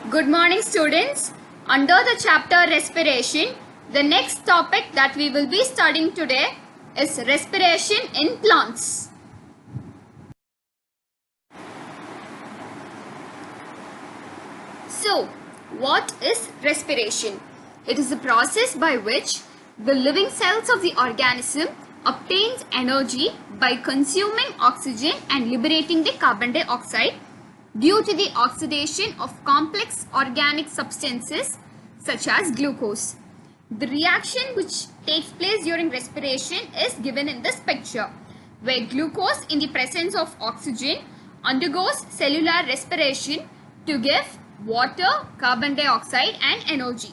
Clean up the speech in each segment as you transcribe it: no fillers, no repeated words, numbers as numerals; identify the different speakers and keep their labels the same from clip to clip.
Speaker 1: Good morning, students. Under the chapter respiration, the next topic that we will be studying today is respiration in plants. So, what is respiration? It is the process by which the living cells of the organism obtains energy by consuming oxygen and liberating the carbon dioxide due to the oxidation of complex organic substances such as glucose. The reaction which takes place during respiration is given in this picture, where glucose in the presence of oxygen undergoes cellular respiration to give water, carbon dioxide and energy.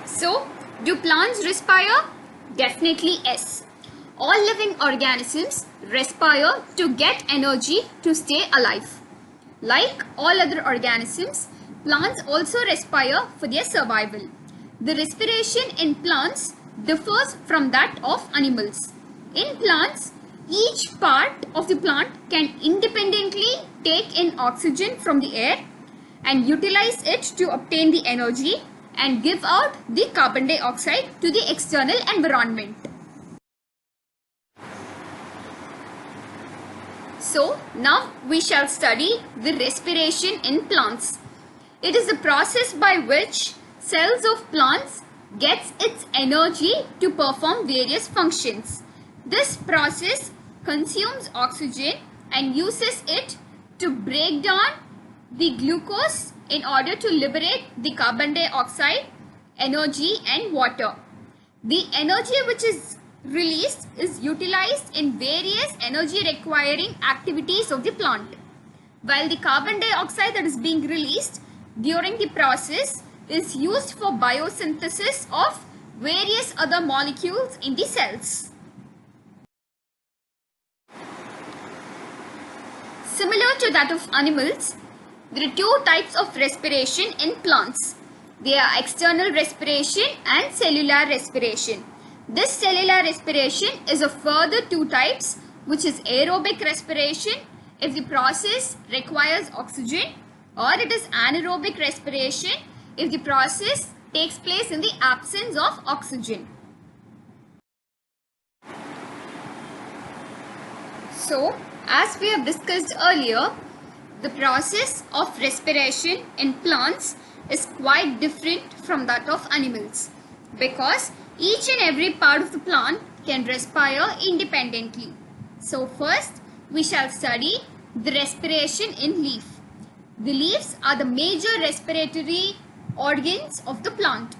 Speaker 1: So, do plants respire? Definitely yes. All living organisms respire to get energy to stay alive. Like all other organisms, plants also respire for their survival. The respiration in plants differs from that of animals. In plants, each part of the plant can independently take in oxygen from the air and utilize it to obtain the energy and give out the carbon dioxide to the external environment. So, now we shall study the respiration in plants. It is the process by which cells of plants gets its energy to perform various functions. This process consumes oxygen and uses it to break down the glucose in order to liberate the carbon dioxide, energy and water. The energy which is released is utilized in various energy requiring activities of the plant, while the carbon dioxide that is being released during the process is used for biosynthesis of various other molecules in the cells. Similar to that of animals, there are two types of respiration in plants. They are external respiration and cellular respiration. This cellular respiration is of further two types, which is aerobic respiration if the process requires oxygen, or it is anaerobic respiration if the process takes place in the absence of oxygen. So, as we have discussed earlier, the process of respiration in plants is quite different from that of animals, because each and every part of the plant can respire independently. So first we shall study the respiration in leaf. The leaves are the major respiratory organs of the plant.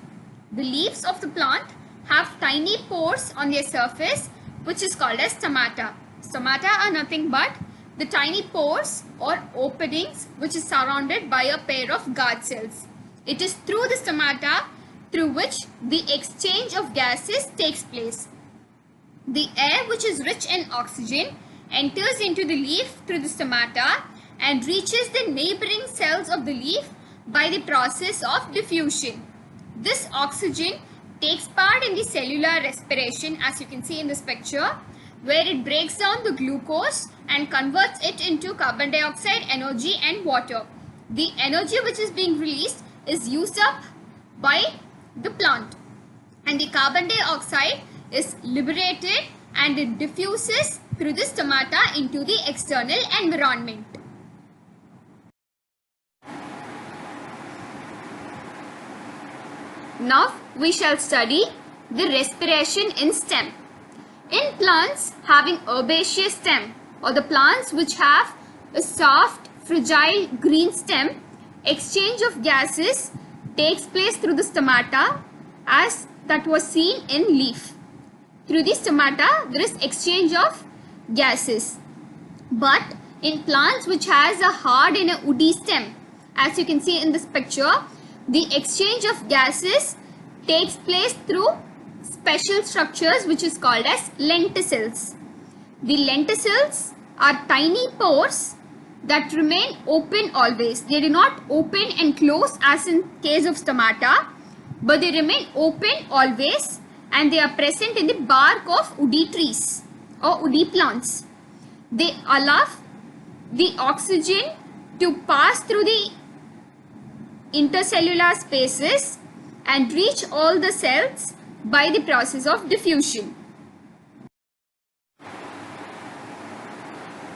Speaker 1: The leaves of the plant have tiny pores on their surface which is called as stomata. Stomata are nothing but the tiny pores or openings which is surrounded by a pair of guard cells. It is through the stomata through which the exchange of gases takes place. The air which is rich in oxygen enters into the leaf through the stomata and reaches the neighboring cells of the leaf by the process of diffusion. This oxygen takes part in the cellular respiration, as you can see in this picture, where it breaks down the glucose and converts it into carbon dioxide, energy and water. The energy which is being released is used up by the plant, and the carbon dioxide is liberated and it diffuses through the stomata into the external environment. Now we shall study the respiration in stem. In plants having herbaceous stem, or the plants which have a soft, fragile green stem, exchange of gases takes place through the stomata, as that was seen in leaf. Through the stomata there is exchange of gases. But in plants which has a hard and a woody stem, as you can see in this picture, the exchange of gases takes place through special structures which is called as lenticels. The lenticels are tiny pores that remain open always. They do not open and close as in case of stomata, but they remain open always, and they are present in the bark of woody trees or woody plants. They allow the oxygen to pass through the intercellular spaces and reach all the cells by the process of diffusion.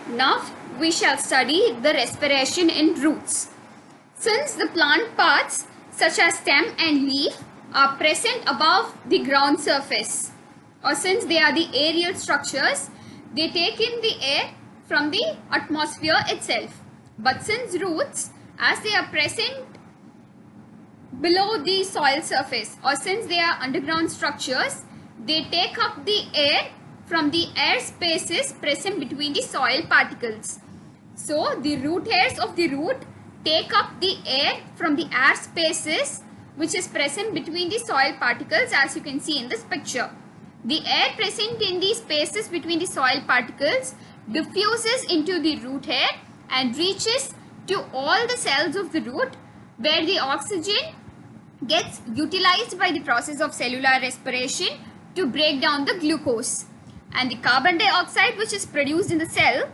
Speaker 1: Now we shall study the respiration in roots. Since the plant parts such as stem and leaf are present above the ground surface, or since they are the aerial structures, they take in the air from the atmosphere itself. But since roots, as they are present below the soil surface, or since they are underground structures, they take up the air from the air spaces present between the soil particles. So the root hairs of the root take up the air from the air spaces which is present between the soil particles, as you can see in this picture. The air present in the spaces between the soil particles diffuses into the root hair and reaches to all the cells of the root, where the oxygen gets utilized by the process of cellular respiration to break down the glucose, and the carbon dioxide which is produced in the cell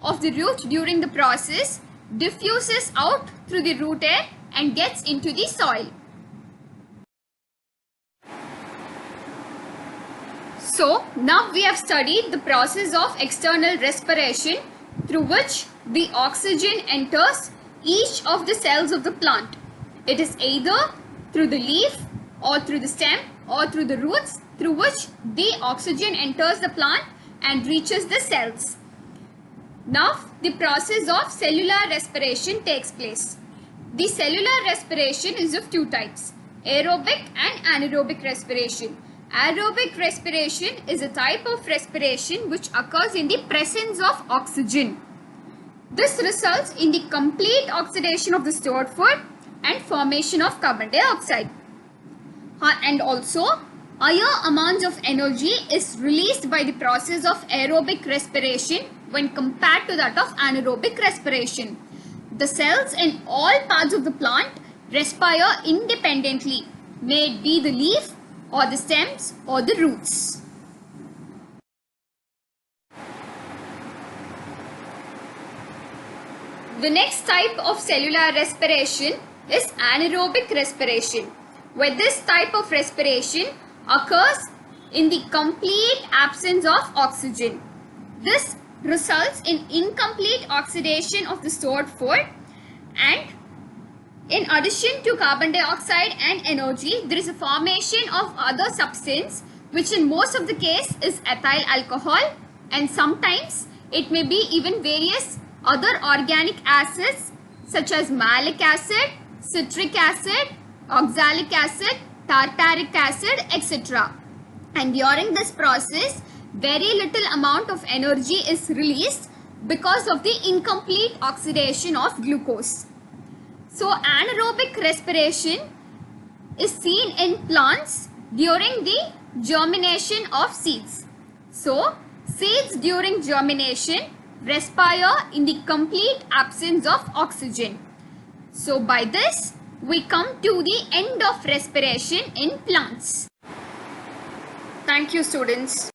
Speaker 1: of the root during the process diffuses out through the root hair and gets into the soil. So now we have studied the process of external respiration through which the oxygen enters each of the cells of the plant. It is either through the leaf or through the stem or through the roots through which the oxygen enters the plant and reaches the cells. Now the process of cellular respiration takes place. The cellular respiration is of two types, aerobic and anaerobic respiration. Aerobic respiration is a type of respiration which occurs in the presence of oxygen. This results in the complete oxidation of the stored food and formation of carbon dioxide. And also, higher amounts of energy is released by the process of aerobic respiration when compared to that of anaerobic respiration. The cells in all parts of the plant respire independently, may it be the leaf or the stems or the roots. The next type of cellular respiration is anaerobic respiration, where this type of respiration occurs in the complete absence of oxygen. This results in incomplete oxidation of the stored food, and in addition to carbon dioxide and energy, there is a formation of other substance which in most of the case is ethyl alcohol, and sometimes it may be even various other organic acids such as malic acid, citric acid, oxalic acid, tartaric acid, etc. And during this process, very little amount of energy is released because of the incomplete oxidation of glucose. So anaerobic respiration is seen in plants during the germination of seeds. So seeds during germination respire in the complete absence of oxygen. So by this we come to the end of respiration in plants. Thank you, students.